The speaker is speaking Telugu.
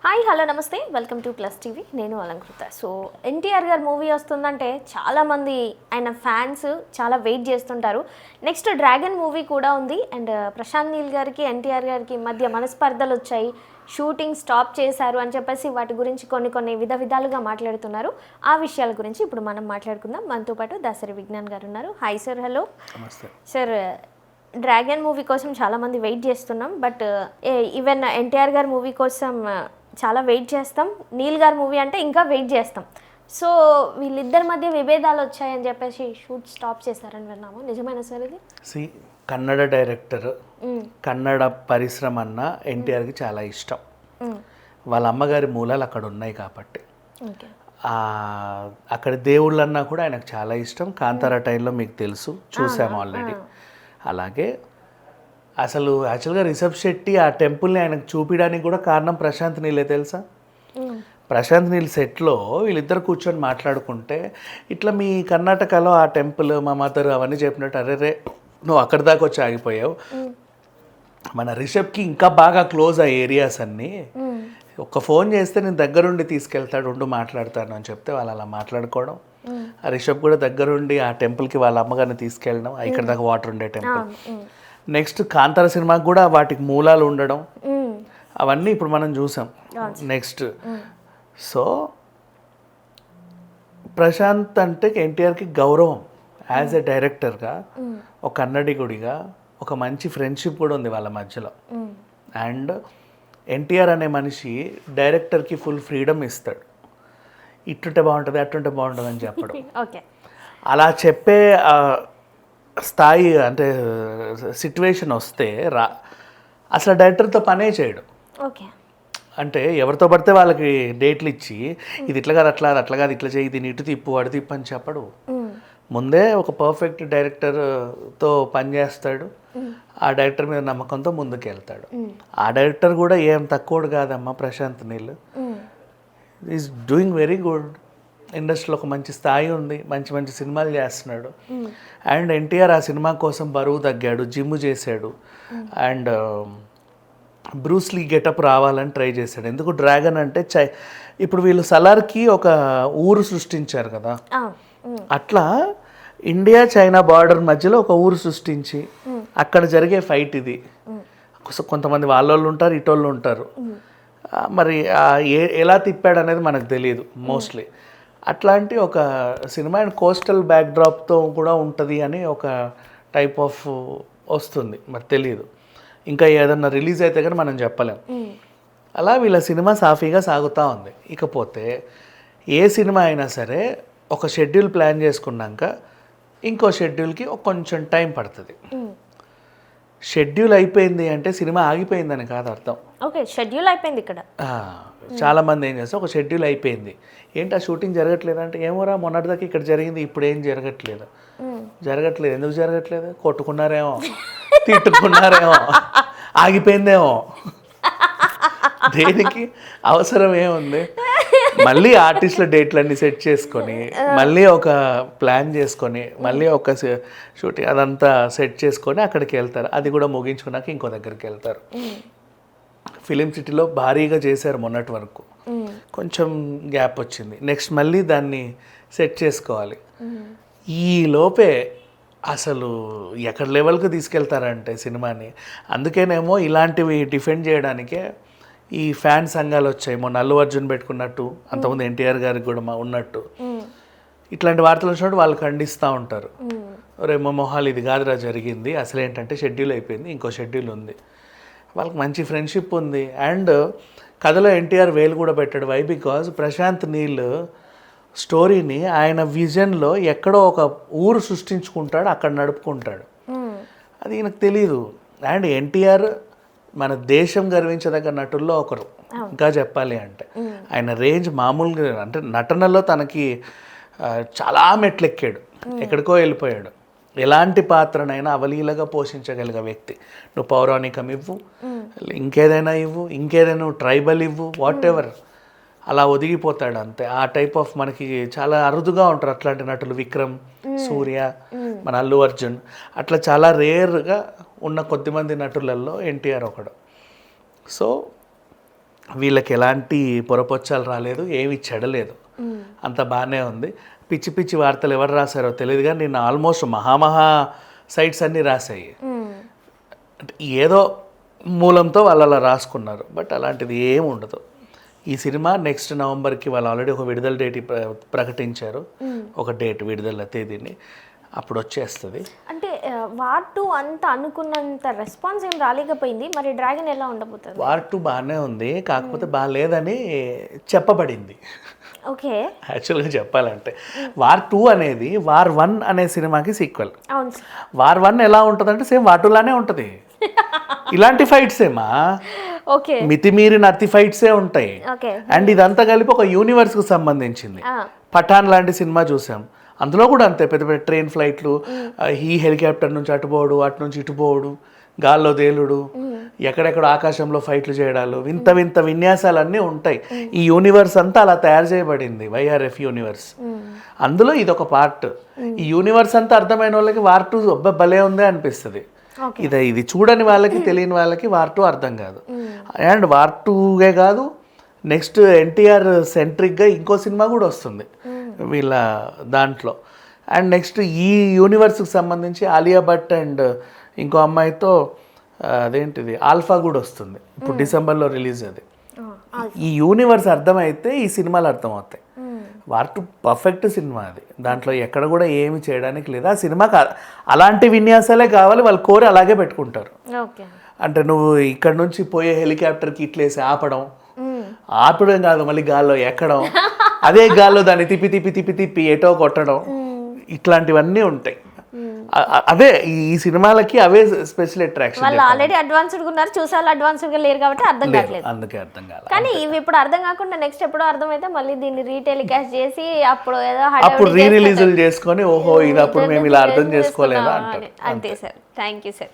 హాయ్ హలో నమస్తే వెల్కమ్ టు ప్లస్ టీవీ నేను అలంకృత. సో ఎన్టీఆర్ గారి మూవీ వస్తుందంటే చాలామంది ఆయన ఫ్యాన్స్ చాలా వెయిట్ చేస్తుంటారు. నెక్స్ట్ డ్రాగన్ మూవీ కూడా ఉంది. అండ్ ప్రశాంత్ నీల్ గారికి ఎన్టీఆర్ గారికి మధ్య మనస్పర్ధలు వచ్చాయి, షూటింగ్ స్టాప్ చేశారు అని చెప్పేసి వాటి గురించి కొన్ని విధాలుగా మాట్లాడుతున్నారు. ఆ విషయాల గురించి ఇప్పుడు మనం మాట్లాడుకుందాం. మనతో పాటు దాసరి విజ్ఞాన్ గారు ఉన్నారు. Hi sir. Hello sir. Dragon movie కోసం చాలామంది వెయిట్ చేస్తున్నాం. బట్ ఈవెన్ ఎన్టీఆర్ గారి మూవీ కోసం చాలా వెయిట్ చేస్తాం. నీల్ గారి మూవీ అంటే ఇంకా వెయిట్ చేస్తాం. సో వీళ్ళిద్దరి మధ్య విభేదాలు వచ్చాయని చెప్పేసి షూట్ స్టాప్ చేశారని విన్నాము. నిజమైన సార్ ఇది? కన్నడ డైరెక్టర్, కన్నడ పరిశ్రమ అన్న ఎన్టీఆర్కి చాలా ఇష్టం. వాళ్ళ అమ్మగారి మూలాలు అక్కడ ఉన్నాయి కాబట్టి అక్కడ దేవుళ్ళన్నా కూడా ఆయనకు చాలా ఇష్టం. కాంతారా టైంలో మీకు తెలుసు, చూసాము ఆల్రెడీ. అలాగే అసలు యాక్చువల్గా రిషబ్ శెట్టి ఆ టెంపుల్ని ఆయనకు చూపించడానికి కూడా కారణం ప్రశాంత్ నీలే తెలుసా. ప్రశాంత్ నీల్ సెట్లో వీళ్ళిద్దరు కూర్చొని మాట్లాడుకుంటే ఇట్లా మీ కర్ణాటకలో ఆ టెంపుల్ మా మదర్ అవన్నీ చెప్పినట్టు, అరే నువ్వు అక్కడి దాకా వచ్చి ఆగిపోయావు, మన రిషబ్కి ఇంకా బాగా క్లోజ్ ఆ ఏరియాస్ అన్నీ, ఒక ఫోన్ చేస్తే నేను దగ్గరుండి తీసుకెళ్తాడు, ఉండు మాట్లాడతాను అని చెప్తే వాళ్ళు అలా మాట్లాడుకోవడం. ఆ రిషబ్ కూడా దగ్గరుండి ఆ టెంపుల్కి వాళ్ళ అమ్మగారిని తీసుకెళ్ళడం, ఇక్కడ దాకా వాటర్ ఉండే టెంపుల్. నెక్స్ట్ కాంతార సినిమాకి కూడా వాటికి మూలాలు ఉండడం, అవన్నీ ఇప్పుడు మనం చూసాం. నెక్స్ట్ సో ప్రశాంత్ అంటే ఎన్టీఆర్కి గౌరవం యాజ్ ఎ డైరెక్టర్గా, ఒక కన్నడిగుడిగా ఒక మంచి ఫ్రెండ్షిప్ కూడా ఉంది వాళ్ళ మధ్యలో. అండ్ ఎన్టీఆర్ అనే మనిషి డైరెక్టర్కి ఫుల్ ఫ్రీడమ్ ఇస్తాడు. ఇట్టుంటే బాగుంటుంది, అట్టుంటే బాగుంటుంది అని చెప్పడం. అలా చెప్పే స్థాయి అంటే సిట్యువేషన్ వస్తే అసలు డైరెక్టర్తో పనే చేయడు. అంటే ఎవరితో పడితే వాళ్ళకి డేట్లు ఇచ్చి ఇది ఇట్లా కాదు అట్లా కాదు ఇట్లా చేయి, దీన్ని ఇటు తిప్పు అటు తిప్పు అని చెప్పడు. ముందే ఒక పర్ఫెక్ట్ డైరెక్టర్తో పనిచేస్తాడు. ఆ డైరెక్టర్ మీద నమ్మకంతో ముందుకు వెళ్తాడు. ఆ డైరెక్టర్ కూడా ఏం తక్కువడు కాదమ్మా Prashanth Neel. Is doing very good. ఇండస్ట్రీలో ఒక మంచి స్థాయి ఉంది, మంచి మంచి సినిమాలు చేస్తున్నాడు. అండ్ ఎన్టీఆర్ ఆ సినిమా కోసం బరువు తగ్గాడు, జిమ్ చేశాడు. అండ్ బ్రూస్లీ గెటప్ రావాలని ట్రై చేశాడు. ఎందుకు డ్రాగన్ అంటే ఇప్పుడు వీళ్ళు సలార్కి ఒక ఊరు సృష్టించారు కదా, అట్లా ఇండియా చైనా బార్డర్ మధ్యలో ఒక ఊరు సృష్టించి అక్కడ జరిగే ఫైట్ ఇది. కొంతమంది వాళ్ళోళ్ళు ఉంటారు, ఇటోళ్ళు ఉంటారు. మరి ఎలా తిప్పాడు అనేది మనకు తెలియదు మోస్ట్లీ. అట్లాంటి ఒక సినిమా అండ్ కోస్టల్ బ్యాక్డ్రాప్తో కూడా ఉంటుంది అని ఒక టైప్ ఆఫ్ వస్తుంది, మరి తెలియదు. ఇంకా ఏదన్నా రిలీజ్ అయితే కానీ మనం చెప్పలేం. అలా వీళ్ళ సినిమా సాఫీగా సాగుతూ ఉంది. ఇకపోతే ఏ సినిమా అయినా సరే ఒక షెడ్యూల్ ప్లాన్ చేసుకున్నాక ఇంకో షెడ్యూల్కి కొంచెం టైం పడుతుంది. షెడ్యూల్ అయిపోయింది అంటే సినిమా ఆగిపోయిందని కాదు అర్థం. ఓకే, షెడ్యూల్ అయిపోయింది ఇక్కడ. చాలామంది ఏం చేస్తారు, ఒక షెడ్యూల్ అయిపోయింది ఏంటి ఆ షూటింగ్ జరగట్లేదు అంటే, ఏమోరా మొన్నటిదాకా ఇక్కడ జరిగింది ఇప్పుడు ఏం జరగట్లేదు. ఎందుకు జరగట్లేదు? కొట్టుకున్నారేమో, తిట్టుకున్నారేమో, ఆగిపోయిందేమో. దేనికి అవసరం ఏముంది? మళ్ళీ ఆర్టిస్టుల డేట్లన్నీ సెట్ చేసుకొని మళ్ళీ ఒక ప్లాన్ చేసుకొని మళ్ళీ ఒక షూటింగ్ అదంతా సెట్ చేసుకొని అక్కడికి వెళ్తారు. అది కూడా ముగించుకున్నాక ఇంకో దగ్గరికి వెళ్తారు. ఫిలిం సిటీలో భారీగా చేశారు మొన్నటి వరకు, కొంచెం గ్యాప్ వచ్చింది. నెక్స్ట్ మళ్ళీ దాన్ని సెట్ చేసుకోవాలి. ఈ లోపే అసలు ఎక్కడ లెవెల్కి తీసుకెళ్తారంటే సినిమాని. అందుకేనేమో ఇలాంటివి డిఫెండ్ చేయడానికే ఈ ఫ్యాన్ సంఘాలు వచ్చాయి. మొన్న అల్లు అర్జున్ పెట్టుకున్నట్టు, అంతకుముందు ఎన్టీఆర్ గారికి కూడా ఉన్నట్టు ఇట్లాంటి వార్తలు వచ్చినట్టు వాళ్ళు ఖండిస్తూ ఉంటారు. రేమో మొహాలు ఇది కాదురా జరిగింది, అసలు ఏంటంటే షెడ్యూల్ అయిపోయింది, ఇంకో షెడ్యూల్ ఉంది. వాళ్ళకి మంచి ఫ్రెండ్షిప్ ఉంది. అండ్ కథలో ఎన్టీఆర్ వేలు కూడా పెట్టాడు. వై? బికాజ్ ప్రశాంత్ నీల్ స్టోరీని ఆయన విజన్లో ఎక్కడో ఒక ఊరు సృష్టించుకుంటాడు, అక్కడ నడుపుకుంటాడు. అది ఈయనకు తెలీదు. అండ్ ఎన్టీఆర్ మన దేశం గర్వించదగ్గ నటుల్లో ఒకరు. ఇంకా చెప్పాలి అంటే ఆయన రేంజ్ మామూలుగా అంటే నటనలో తనకి చాలా మెట్లెక్కాడు, ఎక్కడికో వెళ్ళిపోయాడు. ఎలాంటి పాత్రనైనా అవలీలగా పోషించగలిగే వ్యక్తి. నువ్వు పౌరాణికం ఇవ్వు, ఇంకేదైనా ఇవ్వు, ఇంకేదైనా నువ్వు ట్రైబల్ ఇవ్వు, వాట్ ఎవర్, అలా ఒదిగిపోతాడు అంతే. ఆ టైప్ ఆఫ్ మనకి చాలా అరుదుగా ఉంటారు అట్లాంటి నటులు. విక్రమ్, సూర్య, మన అల్లు అర్జున్, అట్లా చాలా రేర్గా ఉన్న కొద్దిమంది నటులలో ఎన్టీఆర్ ఒకడు. సో వీళ్ళకి ఎలాంటి పొరపొచ్చాలు రాలేదు, ఏమి చెడలేదు, అంత బాగానే ఉంది. పిచ్చి పిచ్చి వార్తలు ఎవరు రాశారో తెలియదు కానీ నేను ఆల్మోస్ట్ మహామహా సైట్స్ అన్నీ రాశాయి. అంటే ఏదో మూలంతో వాళ్ళు అలా రాసుకున్నారు, బట్ అలాంటిది ఏమి ఉండదు. ఈ సినిమా నెక్స్ట్ నవంబర్కి వాళ్ళు ఆల్రెడీ ఒక విడుదల డేట్ ప్రకటించారు, ఒక డేట్ విడుదల తేదీని, అప్పుడు వచ్చేస్తుంది. అంటే వార్ 2 అంత అనుకున్నంత రెస్పాన్స్ ఏం రాలేకపోయింది, మరి డ్రాగన్ ఎలా ఉండబోతుంది? వార్ 2 బాగానే ఉంది, కాకపోతే బాగాలేదని చెప్పబడింది. ఓకే, యాక్చువల్గా చెప్పాలంటే వార్ 2 అనేది వార్ 1 అనే సినిమాకి సీక్వెల్. అవును. వార్ 1 ఎలా ఉంటుందంటే సేమ్ వార్ 2 లానే ఉంటుంది. ఇలాంటి ఫైట్స్ ఏమా, ఓకే, మితిమీరిన అతి ఫైట్సే ఉంటాయి. ఓకే. అండ్ ఇదంతా కలిపి ఒక యూనివర్స్కి సంబంధించింది. పఠాన్ లాంటి సినిమా చూసాం, అందులో కూడా అంతే, పెద్ద పెద్ద ట్రైన్ ఫ్లైట్లు, ఈ హెలికాప్టర్ నుంచి అటుపోవడు, అటు నుంచి ఇటుపోవడు, గాల్లో తేలుడు, ఎక్కడెక్కడ ఆకాశంలో ఫైట్లు చేయడాలు, వింత వింత విన్యాసాలన్నీ ఉంటాయి. ఈ యూనివర్స్ అంతా అలా తయారు చేయబడింది, వైఆర్ఎఫ్ యూనివర్స్. అందులో ఇది ఒక పార్ట్. ఈ యూనివర్స్ అంతా అర్థమైన వాళ్ళకి వార్ 2 భలే ఉందే అనిపిస్తుంది. ఇది చూడని వాళ్ళకి, తెలియని వాళ్ళకి వార్ 2 అర్థం కాదు. అండ్ వార్ 2గే కాదు, నెక్స్ట్ ఎన్టీఆర్ సెంట్రిక్గా ఇంకో సినిమా కూడా వస్తుంది వీళ్ళ దాంట్లో. అండ్ నెక్స్ట్ ఈ యూనివర్స్కి సంబంధించి ఆలియా భట్ అండ్ ఇంకో అమ్మాయితో అదేంటిది ఆల్ఫా కూడా వస్తుంది ఇప్పుడు డిసెంబర్లో రిలీజ్. అది ఈ యూనివర్స్ అర్థమైతే ఈ సినిమాలు అర్థమవుతాయి. వార్ 2 పర్ఫెక్ట్ సినిమా, అది దాంట్లో ఎక్కడ కూడా ఏమి చేయడానికి లేదు. ఆ సినిమాకి అలాంటి విన్యాసాలే కావాలి, వాళ్ళు కోరి అలాగే పెట్టుకుంటారు. అంటే నువ్వు ఇక్కడ నుంచి పోయే హెలికాప్టర్కి ఇట్లేసి ఆపడం కాదు, మళ్ళీ గాల్లో ఎక్కడం, అదే గాల్లో దాన్ని తిప్పి తిప్పి తిప్పి తిప్పి ఎటో కొట్టడం, ఇట్లాంటివన్నీ ఉంటాయి. అదే ఈ సినిమాలకి అవే స్పెషల్ అట్రాక్షన్. వాళ్ళు ఆల్రెడీ అడ్వాన్స్డ్ ఉన్నారు, చూసే వాళ్ళు అడ్వాన్స్డ్ గా లేరు కాబట్టి అర్థం కావట్లేదు, అందుకే అర్థం కాలేదు. కానీ ఇవి ఇప్పుడు అర్థం కాకుండా నెక్స్ట్ ఎప్పుడో అర్థమైతే మళ్ళీ దీన్ని రీటెలికాస్ట్ చేసి అప్పుడు ఏదో అప్పుడు రీ రిలీజులు చేసుకొని ఓహో ఇది అప్పుడు మేము ఇలా అర్థం చేసుకోలేదా అంటారు. అంతే సార్. Thank you sir.